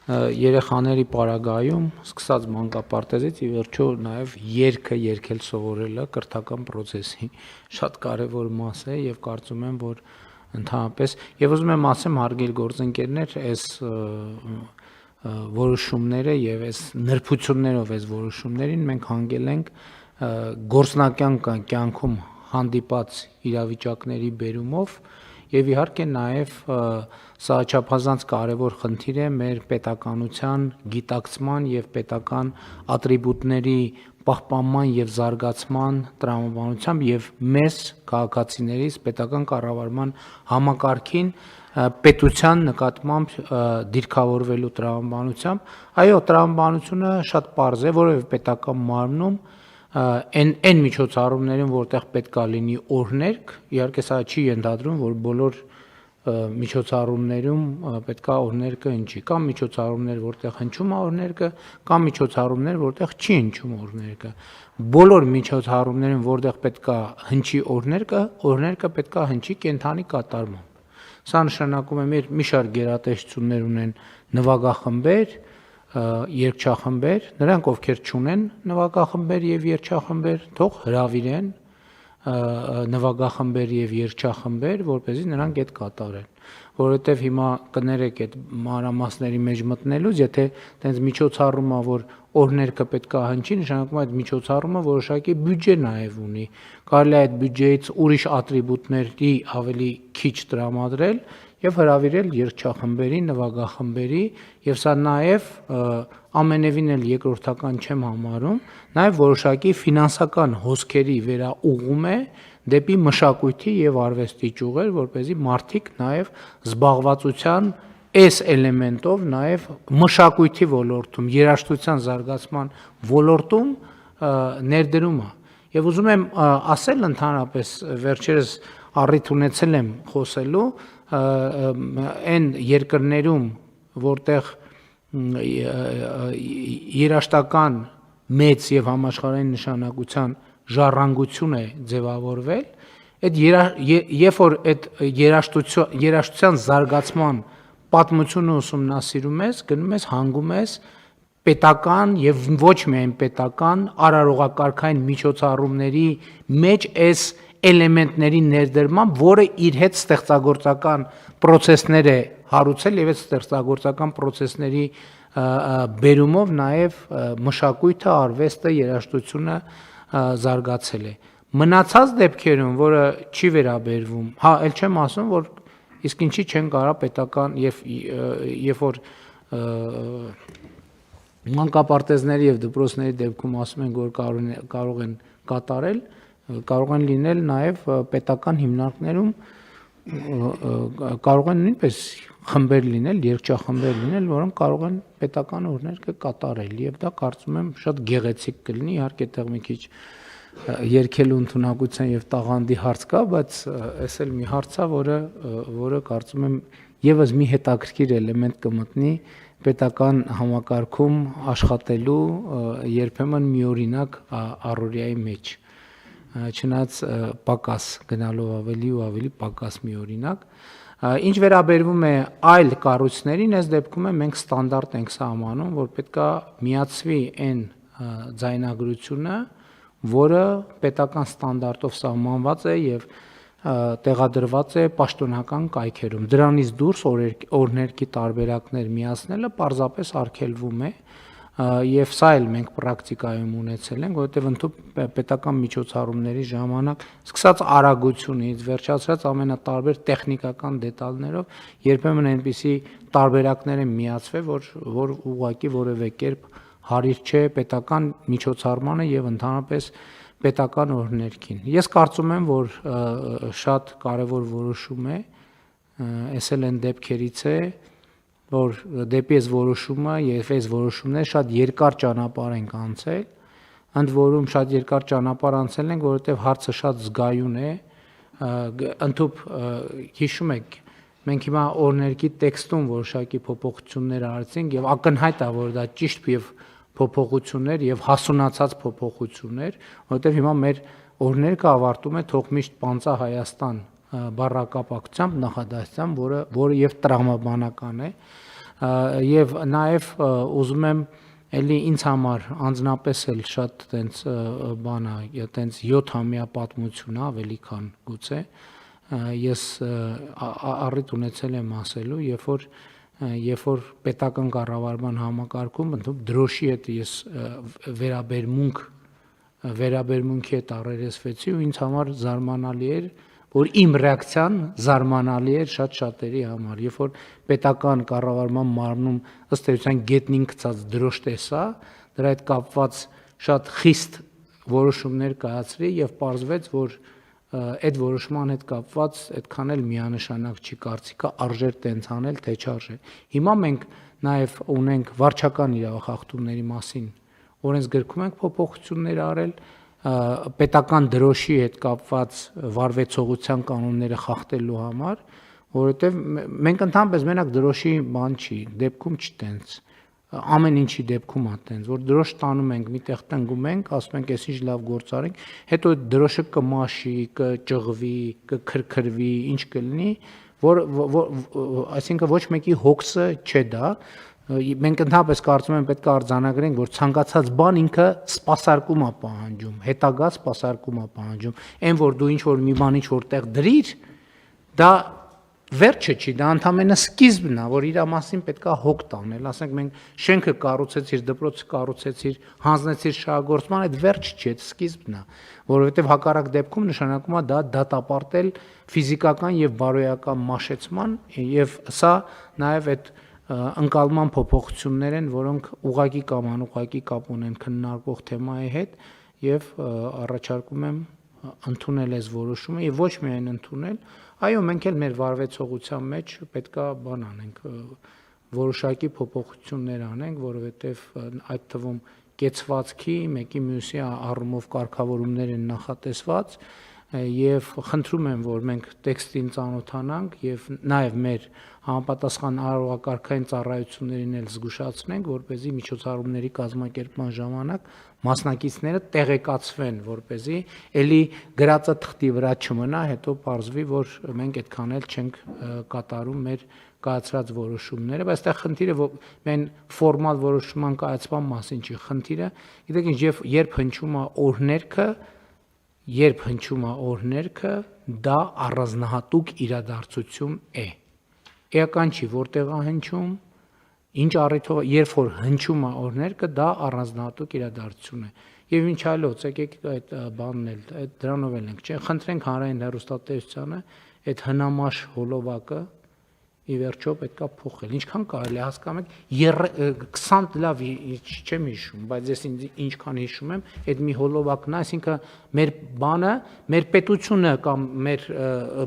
երեխաների պարագայում սկսած մանկապարտեզից ի վերջո նաև երգը երգել սովորելը կրթական process-ի շատ կարևոր մաս է եւ կարծում եմ որ ընդհանրապես եւ ուզում եմ ասեմ հարգելի գործընկերներ այս որոշումները եւ այս նրբություններով այս որոշումներին մենք հանգել ենք գործնական կյանքում հանդիպած իրավիճակների բերումով եւ իհարկե նաեւ սա չափազանց կարևոր խնդիր է մեր պետականության գիտակցման եւ պետական ատրիբուտների պահպանման եւ զարգացման տրամաբանությամբ եւ մեզ քաղաքացիներից պետական կառավարման համակարգին պետության նկատմամբ դիրքավորվելու տրամաբանությամբ այո տրամաբանությունը շատ պարզ է որովհետեւ պետական մարմնում այն միջոցառումներում որտեղ պետքա լինի օրհներգ իհարկե սա չի ենթադրում որ բոլոր միջոցառումներում պետքա օրհներգը հնչի կամ միջոցառումներ որտեղ հնչում է օրհներգը կամ միջոցառումներ որտեղ չի հնչում օրհներգը բոլոր միջոցառումներում որտեղ պետքա հնչի օրհներգը պետքա հնչի կենթանի կատարմամբ սա նշանակում է մի շարք գերատեսչություններ ունեն նվագախմբեր երգչախմբեր նրանք ովքեր չունեն նվագախմբեր եւ երգչախմբեր թող հրավիրեն նվագախմբեր եւ երգչախմբեր որպեսզի նրանք այդ կատարեն որովհետեւ հիմա կներեք այդ մանրամասների մեջ մտնելուց եթե տենց միջոցառումա որ օրհներգը պետքա հնչի նշանակում է այդ միջոցառումը որոշակի բյուջե նաեւ ունի կարելի է այդ բյուջեից ուրիշ ատրիբուտների ավելի քիչ տրամադրել եւ հրավիրել երգչախմբերի, նվագախմբերի եւ սա նաեւ ամենևին էլ երկրորդական չեմ համարում, նաեւ որոշակի ֆինանսական հոսքերի վերաուղում է դեպի մշակույթի եւ արվեստի ճյուղեր, որպեսզի մարդիկ նաեւ զբաղվածության այս էլեմենտով նաեւ մշակույթի ոլորտում, երաժշտության զարգացման ոլորտում ներդրում է։ Եվ ուզում եմ ասել ընդհանրապես վերջերս առիթ ունեցել եմ խոսելու այն երկրներում, որտեղ երաժշտական մեծ եւ համաշխարհային նշանակության ժառանգություն է ձևավորվել, այդ երբ որ այդ երաժշտության զարգացման պատմությունը ուսումնասիրում ես, գնում ես հանգում ես պետական եւ ոչ միայն պետական արարողակարգային միջոցառումների մեջ այս էլեմենտների ներդրմամբ, որը իր հետ ստեղծագործական process-ներ է հարուցել եւ այդ ստեղծագործական process-ների բերումով նաեւ մշակույթը, արվեստը, երաժշտությունը զարգացել է։ Մնացած դեպքերում, որը չի վերաբերվում, այլ չեմ ասում, որ իսկ ինչի չեն կարող պետական երբ որ մանկապարտեզների եւ դպրոցների դեպքում ասում են, որ կարող են կատարել, կարող են լինել նաեւ պետական հիմնարկներում կարող են նույնպես խմբեր լինել, երգչախմբեր լինել, որոնք կարող են պետական օրհներգը կատարել եւ դա կարծում եմ շատ գեղեցիկ կլինի, իհարկե այդտեղ մի քիչ երգելու ընդունակության եւ տաղանդի հարց կա, բայց այս էլ մի հարց է, որը կարծում եմ եւս մի հետաքրքիր էլեմենտ կմտնի պետական համակարգում աշխատելու երբեմն միօրինակ առօրյայի մեջ չնայած պակաս գնալով ավելի ու ավելի պակաս միօրինակ ինչ վերաբերվում է այլ կառույցներին այս դեպքում մենք ստանդարտ ենք սահմանում որ պետքա միացվի այն ձայնագրությունը որը պետական ստանդարտով սահմանված է եւ տեղադրված է պաշտոնական կայքերում դրանից դուրս օրհներգի տարբերակներ միացնելը պարզապես արգելվում է եւ սա էլ մենք պրակտիկայում ունեցել ենք, որովհետեւ ընդհանուր պետական միջոցառումների ժամանակ սկսած արագությունից վերջացրած ամենատարբեր տեխնիկական դետալներով երբեմն այնպիսի տարբերակներ են միացվել, որ ուղղակի որևէ կերպ հարիր չէ պետական միջոցառմանը եւ ընդհանրապես պետական օրհներգին։ Ես կարծում եմ, որ շատ կարեւոր որոշում է, այս էլ այն դեպքերից է, որ դեպի այս որոշումը եւ այս որոշումները շատ երկար ճանապարհ ենք անցել, ընդ որում շատ երկար ճանապարհ անցել ենք, որովհետեւ հարցը շատ զգայուն է, ընդհանուր հիշում եք, մենք հիմա օրհներգի տեքստում որոշակի փոփոխություններ արեցինք եւ ակնհայտ է, որ դա ճիշտ եւ փոփոխություններ եւ հասունացած փոփոխություններ, որովհետեւ հիմա մեր օրհներգը ավարտում է թողմիշտ Պանծա Հայաստան բառակապակցությամբ նախադասությամբ, որը եւ տրամաբանական է, եւ նաեւ ուզում եմ էլի ինձ համար անձնապես էլ շատ տենց բան է, տենց 7-ամյա պատմություն է, ավելի քան գուցե ես առիթ ունեցել եմ ասելու, երբ որ պետական կառավարման համակարգում ընդհանուր դրոշի հետ ես վերաբերմունքի հետ առերեսվեցի ու ինձ համար զարմանալի էր, որ իմ ռեակցիան զարմանալի էր շատ շատերի համար, երբ որ պետական կառավարման մարմնում ըստ էության գետնին գցած դրոշ տեսա, դրա հետ կապված շատ խիստ որոշումներ կայացրի եւ պարզվեց, որ այդ որոշման հետ կապված այդքան էլ միանշանակ չի կարծիքը արժեր տենց անել, թե չարժեր։ Հիմա մենք նաեւ ունենք վարչական իրավախախտումների մասին օրենսգրքում ենք փոփոխություններ արել, պետական դրոշի հետ կապված վարվեցողության կանոնները խախտելու համար, որովհետեւ մենք ընդհանրապես մենակ դրոշի բան չի, դեպքում չտենց ամեն ինչի դեպքում է տենց, որ դրոշ տանում ենք, միտեղ տնգում ենք, ասում ենք, էս ինչ լավ գործ արենք, հետո այդ դրոշը կմաշի, կճղվի, կքրքրվի, ինչ կլինի, որ այսինքն ոչ մեկի հոգսը չէ դա, մենք ընդհանրապես կարծում եմ պետք է արձանագրենք, որ ցանկացած բան ինքը սպասարկում է պահանջում, հետագա սպասարկում է պահանջում, այն որ դու ինչ որ մի բան ինչ որտեղ դրիր, դա վերջը չի, դա ընդամենը սկիզբն է, որ իր մասին պետք է հոգ տանել, ասենք մենք շենքը կառուցեցիր, դպրոցը կառուցեցիր, հանձնեցիր շահագործման, այդ վերջ չի, այդ սկիզբն է, որովհետև հակառակ դեպքում նշանակում է դա դատապարտել ֆիզիկական եւ բարոյական մաշեցման եւ սա նաեւ այդ ընկալման փոփոխություններ են, որոնք ուղղակի կամ անուղղակի կապ ունեն քննարկվող թեմայի հետ եւ առաջարկում եմ ընդունել այս որոշումը եւ ոչ միայն ընդունել, այո, մենք էլ մեր վարվեցողության մեջ պետքա բան անենք, որոշակի փոփոխություններ անենք, որովհետեւ այդ թվում կեցվածքի, մեկի մյուսի առումով կարգավորումներ են նախատեսված եւ խնդրում եմ, որ մենք տեքստին ծանոթանանք եւ նաեւ մեր համապատասխան արարողակարգային ծառայություններին էլ զգուշացնենք, որպեսզի միջոցառումների կազմակերպման ժամանակ մասնակիցները տեղեկացվեն, որպեսզի էլի գրածը թղթի վրա չմնա, հետո պարզվի, որ մենք այդքան էլ չենք կատարում մեր կայացրած որոշումները, բայց այստեղ խնդիրը միայն ֆորմալ որոշման կայացման մասին չի, խնդիրը, գիտեք ինչ, երբ հնչում է օրհներքը, դա առանձնահատուկ իրադարձություն է։ Էական չի, որտեղ է հնչում, ինչ առիթով, երբ որ հնչում է օրհներքը, դա առանձնահատուկ իրադարձություն է։ Եվ ինչ այլոց, եկեք այդ բանն էլ, դրանով էլ ենք, չէ՞, խնդրենք հանրային հեռուստատեսությանը այդ հնամաշ հոլովակը ի վերջո պետքա փոխել։ Ինչքան կարելի է հասկանում եք 20 լավ չեմ հիշում, բայց ես ինչքան հիշում եմ, այդ մի հոլովակն է, այսինքն մեր բանը, մեր պետությունը կամ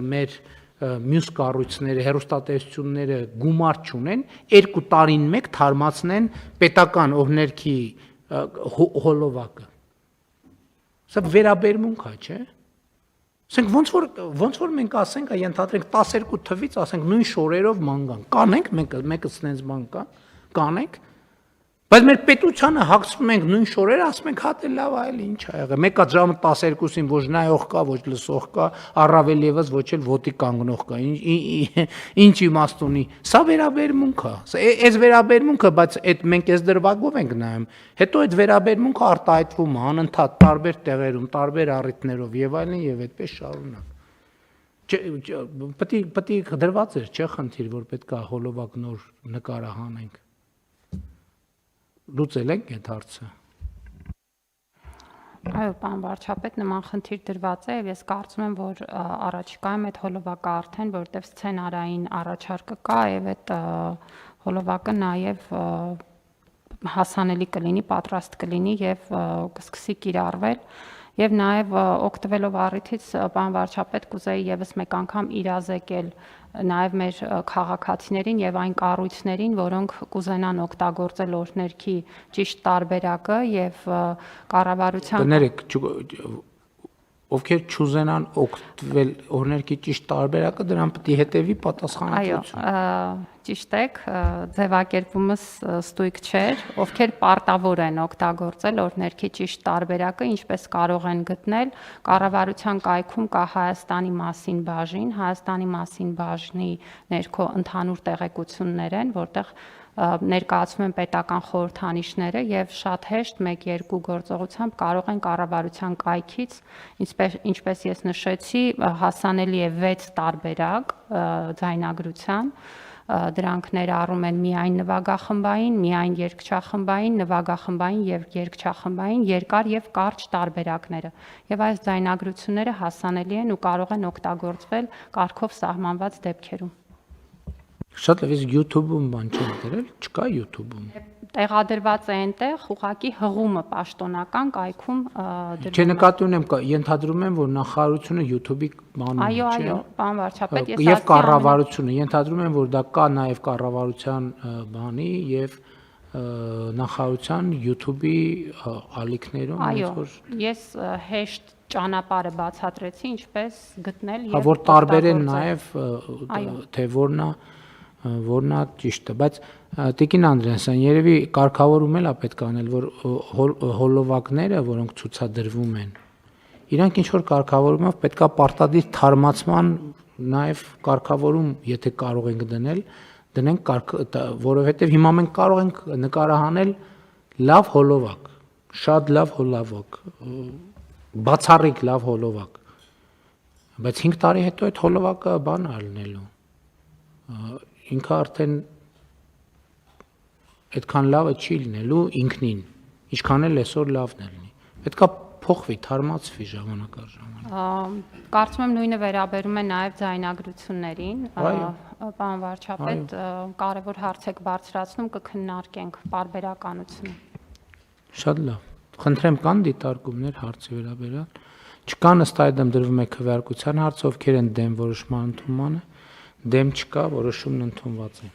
մեր մյուս կառույցները, հեռուստատեսությունները գումար չունեն, 2 տարին մեկ թարմացնեն պետական օրհներքի հոլովակը։ Սա վերաբերմունք է, չէ՞։ Ասենք ոնց որ մենք ասենք, ենթադրենք 12 թվից, ասենք նույն շորերով ման կան։ Կանենք մեկը սենց բան կա, կանենք, բայց մեր պետությանը հագցնում ենք նույն շորերը, ասում ենք հա դե լավ այլ ինչ ա եղել։ Մեկը ժամը 12-ին ոչ նայող կա, ոչ լսող կա, առավել եւս ոչ էլ ոտի կանգնող կա։ Ինչ իմաստ ունի։ Սա վերաբերմունք է։ Այս վերաբերմունքը, բայց այդ մենք այս դրվագով ենք նայում։ Հետո այդ վերաբերմունքը արտահայտվում է անընդհատ տարբեր տեղերում, տարբեր առիթներով եւ այլն եւ այդպես շարունակ։ Պետք է դրված էր, չէ՞ խնդիր, որ պետք է հոլովակ նոր նկարահանենք։ Լուծել ենք այդ հարցը։ Այո, պարոն վարչապետ, նման խնդիր դրված է եւ ես կարծում եմ, որ առաջիկայում այդ հոլովակը արդեն, որտեղ սցենարային առաջարկը կա եւ այդ հոլովակը նաեւ հասանելի կլինի, պատրաստ կլինի եւ կսկսի կիրառվել եւ նաեւ օգտվելով առիթից պարոն վարչապետ կուզեի եւս մեկ անգամ իրազեկել նաեւ մեր քաղաքացիներին եւ այն կառույցներին, որոնք կուզենան օգտագործել օրհներքի ճիշտ տարբերակը եւ կառավարության Կներեք, ովքեր չուզենան օգտվել օրինակի ճիշտ տարբերակը, դրան պետք է հետևի պատասխանատվություն։ Այո, ճիշտ եք, ձևակերպումս ստույգ չէր, ովքեր պարտավոր են օգտագործել օրինակի ճիշտ տարբերակը, ինչպես կարող են գտնել, կառավարության կայքում կա Հայաստանի մասին բաժին, Հայաստանի մասին բաժնի ներքո ընդհանուր տեղեկություններ են, որտեղ ներկայացում են պետական խորհրդանիշները եւ շատ հեշտ 1-2 գործողությամբ կարող են կառավարության կայքից, ինչպես ես նշեցի, հասանելի է 6 տարբերակ ձայնագրության, դրանք ներառում են միայն նվագախմբային, միայն երգչախմբային, նվագախմբային եւ երգչախմբային երկար եւ կարճ տարբերակները։ Եվ այս ձայնագրությունները հասանելի են ու կարող են օգտագործվել կարգով սահմանված դեպքերում։ Շատ լավ, իսկ YouTube-ում բան չեն դրել, չկա YouTube-ում։ Տեղադրված է այնտեղ, ուղղակի հղումը պաշտոնական կայքում դրվում է։ Չէ, նկատի ունեմ, ենթադրում եմ, որ նախարարությունը YouTube-ի բանում է, չէ՞։ Այո, պարոն վարչապետ, ես Եվ կառավարությունը, ենթադրում եմ, որ դա կա նաև կառավարության բանի եւ նախարարության YouTube-ի ալիքներում, այո, ես հեշտ ճանապարհը բացատրեցի, ինչպես գտնել եւ որ տարբեր են նաև թե որն է ճիշտը, բայց Տիկին Անդրեասյան, երևի կարգավորում էլ է պետք անել, որ հոլովակները, որոնք ցուցադրվում են, իրանք ինչ որ կարգավորումով պետքա պարտադիր թարմացման նաև կարգավորում, եթե կարող ենք դնենք, որովհետև հիմա մենք կարող ենք նկարահանել լավ հոլովակ, շատ լավ հոլովակ, բացառիկ լավ հոլովակ, բայց 5 տարի հետո այդ հոլովակը բան է լինելու, ինքը արդեն այդքան լավը չի լինելու ինքնին, ինչքան էլ այսօր լավն է լինի, պետքա փոխվի, թարմացվի ժամանակ առ ժամանակ։ Կարծում եմ նույնը վերաբերում է նաև ձայնագրություններին, պարոն վարչապետ, կարևոր հարց եք բարձրացնում, կքննարկենք պարբերականությունը։ Շատ լավ, խնդրեմ կան դիտարկումներ հարցի վերաբերյալ, չկան ըստ այդմ դրվում է քվեարկության հարցը, ովքեր են դեմ որոշման ընդունմանը, դեմ չկա, որոշումն ընդունված է։